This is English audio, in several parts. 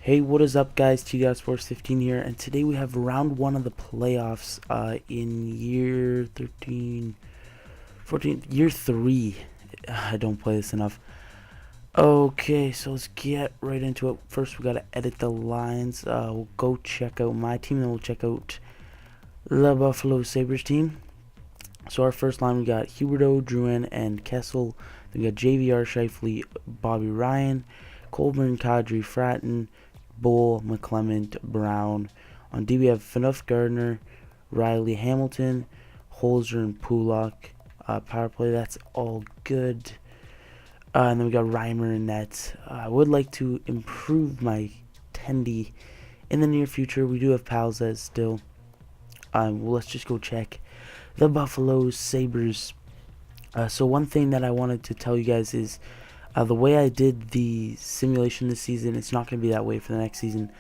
Hey, what is up, guys? Sports 15 here, and today we have round one of the playoffs in year 13, 14, year 3. I don't play this enough. Okay, so let's get right into it. First, we gotta edit the lines. We'll go check out my team, and then we'll check out the Buffalo Sabres team. So our first line, we got Huberdeau, Drouin, and Kessel. Then we got JVR, Scheifele, Bobby Ryan, Colburn, Kadri, Fratton, Bull, McClement, Brown. On D, we have Phaneuf, Gardner, Riley, Hamilton, Holzer, and Pulak. Power play, that's all good. And then we got Reimer and net. I would like to improve my Tendy in the near future. We do have Palzes still. Well, let's just go check the Buffalo Sabres. So one thing that I wanted to tell you guys is the way I did the simulation this season, it's not going to be that way for the next season.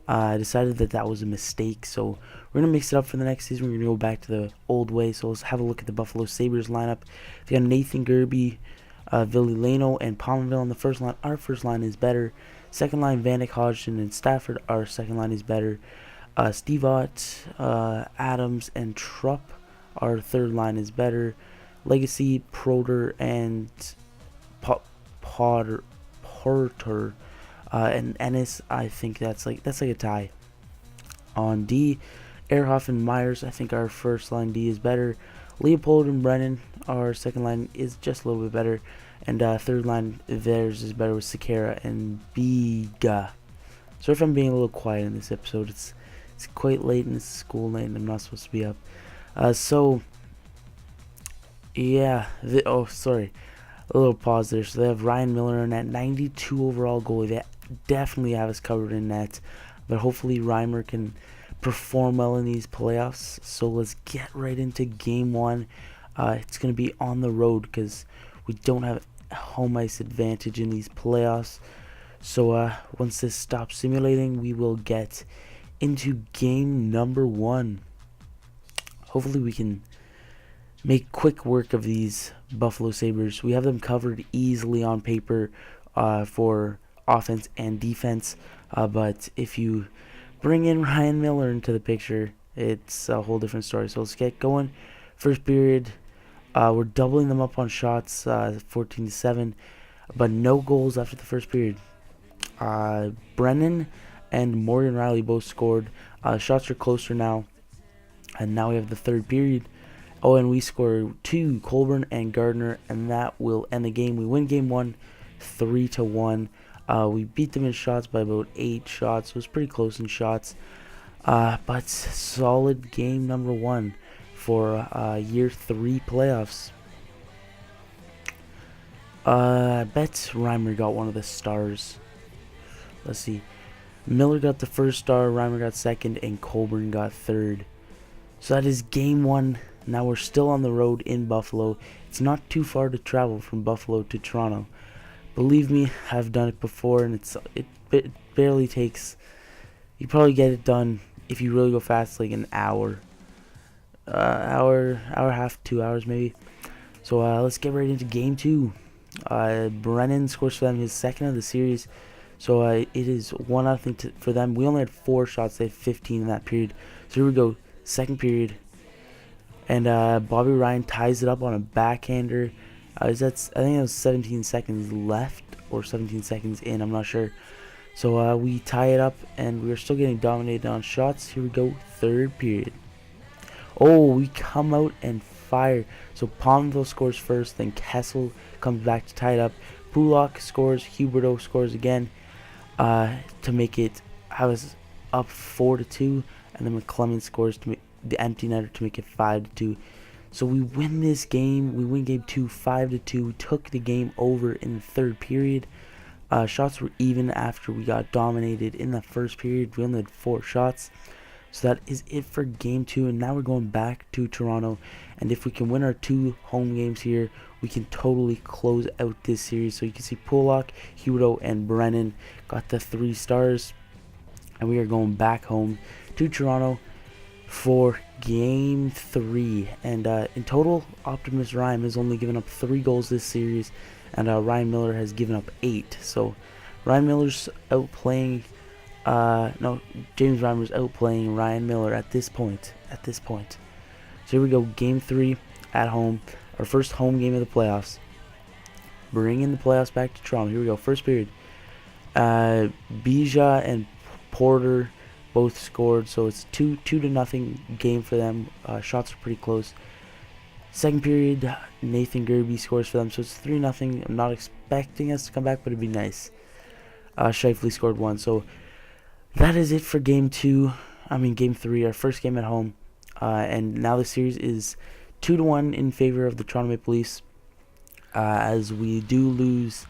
I decided that was a mistake, so we're going to mix it up for the next season. We're going to go back to the old way, so let's have a look at the Buffalo Sabres lineup. They got Nathan Gerby, Villileno, and Palmerville on the first line. Our first line is better. Second line, Vanek, Hodgson, and Stafford. Our second line is better. Steve Ott, Adams, and Trupp. Our third line is better. Legacy, Proter, and Porter, and Ennis. I think that's like a tie. On D, Ehrhoff and Myers. I think our first line D is better. Leopold and Brennan. Our second line is just a little bit better, and third line theirs is better with Sekera and Biga. Sorry if I'm being a little quiet in this episode. It's quite late and it's school night and I'm not supposed to be up. So yeah. Sorry. A little pause there. So they have Ryan Miller in net, 92 overall goalie. They definitely have us covered in net, but hopefully Reimer can perform well in these playoffs. So let's get right into game one. It's going to be on the road because we don't have home ice advantage in these playoffs. So once this stops simulating, we will get into game number one. Hopefully we can make quick work of these Buffalo Sabres. We have them covered easily on paper for offense and defense, but if you bring in Ryan Miller into the picture, it's a whole different story. So let's get going. First period, we're doubling them up on shots, 14-7, but no goals after the first period. Brennan and Morgan Riley both scored. Shots are closer now, and now we have the third period. Oh, and we score 2, Colburn and Gardner, and that will end the game. We win game 1, 3-1. We beat them in shots by about 8 shots. It was pretty close in shots. But solid game number 1 for year 3 playoffs. I bet Reimer got one of the stars. Let's see. Miller got the first star, Reimer got second, and Colburn got third. So that is game 1. Now we're still on the road in Buffalo. It's not too far to travel from Buffalo to Toronto. Believe me, I've done it before, and it barely takes. You probably get it done if you really go fast, like an hour, hour and a half, 2 hours maybe. So let's get right into game 2. Brennan scores for them, his second of the series. So it is 1-0 for them. We only had 4 shots. They had 15 in that period. So here we go, second period. And Bobby Ryan ties it up on a backhander. I think it was 17 seconds left or 17 seconds in. I'm not sure. So we tie it up, and we're still getting dominated on shots. Here we go, third period. Oh, we come out and fire. So Palmville scores first, then Kessel comes back to tie it up. Pulak scores, Huberdeau scores again to make it. I was up 4-2, and then McClement scores to make the empty netter to make it 5-2. So we win this game. We win game 2 5-2. We took the game over in the third period. Shots were even after we got dominated in the first period. We only had 4 shots. So that is it for game 2, and now we're going back to Toronto. And if we can win our 2 home games here, we can totally close out this series. So you can see Pulak, Huberdeau, and Brennan got the 3 stars, and we are going back home to Toronto for game 3. And in total, Optimus Ryan has only given up 3 goals this series, and Ryan Miller has given up 8. So Ryan Miller's outplaying No, James Reimer's outplaying Ryan Miller at this point. So here we go, Game 3 at home. Our first home game of the playoffs. Bringing the playoffs back to Toronto. Here we go, first period. Bija and Porter both scored, so it's 2-0 game for them. Shots are pretty close. Second period, Nathan Gerby scores for them, so it's 3-0. I'm not expecting us to come back, but it'd be nice. Shifley scored one, so that is it for game 3, our first game at home. And now the series is 2-1 in favor of the Toronto Maple Leafs, as we do lose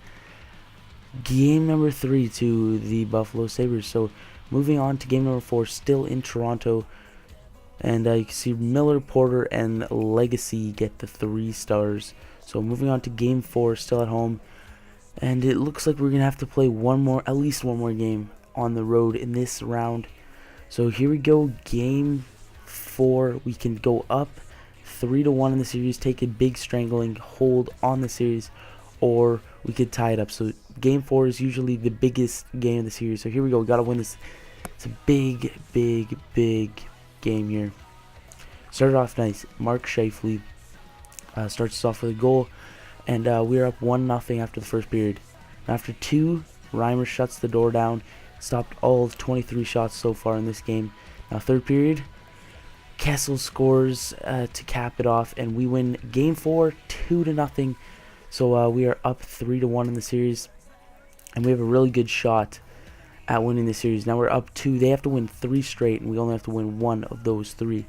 game number 3 to the Buffalo Sabres. So moving on to game number 4, still in Toronto. And you can see Miller, Porter, and Legacy get the 3 stars. So moving on to game 4, still at home. And it looks like we're going to have to play at least one more game on the road in this round. So here we go, game 4. We can go up 3-1 in the series, take a big strangling hold on the series, or we could tie it up. So game 4 is usually the biggest game of the series. So here we go, we got to win this. It's a big game here. Started off nice. Mark Shifley starts us off with a goal, and we're up 1-0 after the first period. And after 2, Reimer shuts the door down, stopped all of 23 shots so far in this game. Now third period, Kessel scores to cap it off, and we win game 4 2-0. So we are up 3-1 in the series, and we have a really good shot at winning the series. Now we're up 2. They have to win 3 straight, and we only have to win 1 of those 3.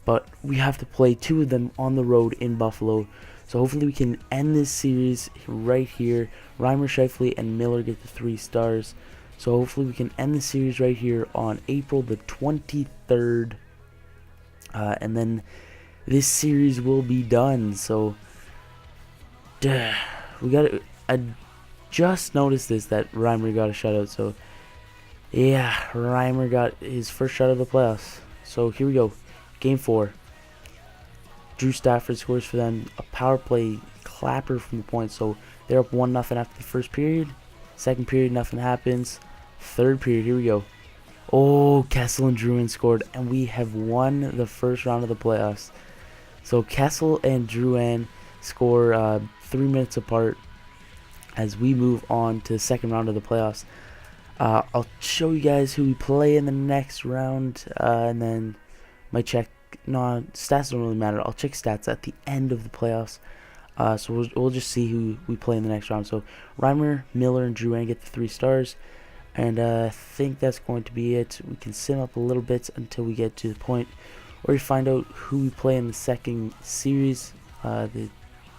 But we have to play 2 of them on the road in Buffalo. So hopefully we can end this series right here. Reimer, Shifley, and Miller get the 3 stars. So hopefully we can end the series right here on April the 23rd. And then this series will be done. So we got to... I just noticed that Reimer got a shutout. So yeah, Reimer got his first shot of the playoffs. So here we go. Game 4. Drew Stafford scores for them. A power play clapper from the point. So they're up 1-0 after the first period. Second period, nothing happens. Third period, here we go. Oh, Kessel and Drouin scored, and we have won the first round of the playoffs. So Kessel and Drouin score 3 minutes apart as we move on to the second round of the playoffs. I'll show you guys who we play in the next round, and then might check. No, stats don't really matter. I'll check stats at the end of the playoffs. So we'll just see who we play in the next round. So Reimer, Miller, and Drouin get the 3 stars. And I think that's going to be it. We can sim up a little bit until we get to the point where we find out who we play in the second series, the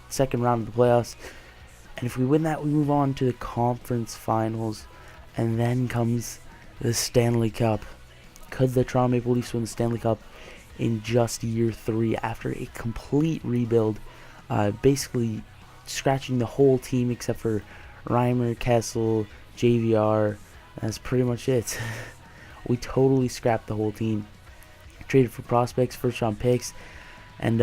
second round of the playoffs. And if we win that, we move on to the conference finals. And then comes the Stanley Cup. Could the Toronto Maple Leafs win the Stanley Cup in just year 3 after a complete rebuild? Basically scratching the whole team except for Reimer, Kessel, JVR. That's pretty much it. We totally scrapped the whole team. Traded for prospects, first round picks, and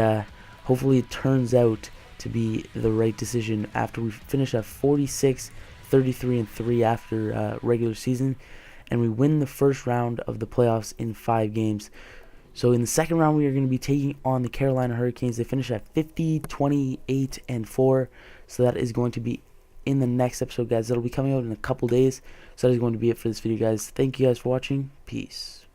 hopefully it turns out to be the right decision after we finish at 46, 33-3 after regular season, and we win the first round of the playoffs in 5 games. So in the second round, we are going to be taking on the Carolina Hurricanes. They finish at 50, 28-4, so that is going to be in the next episode, guys. That'll be coming out in a couple days. So that is going to be it for this video, guys. Thank you guys for watching. Peace.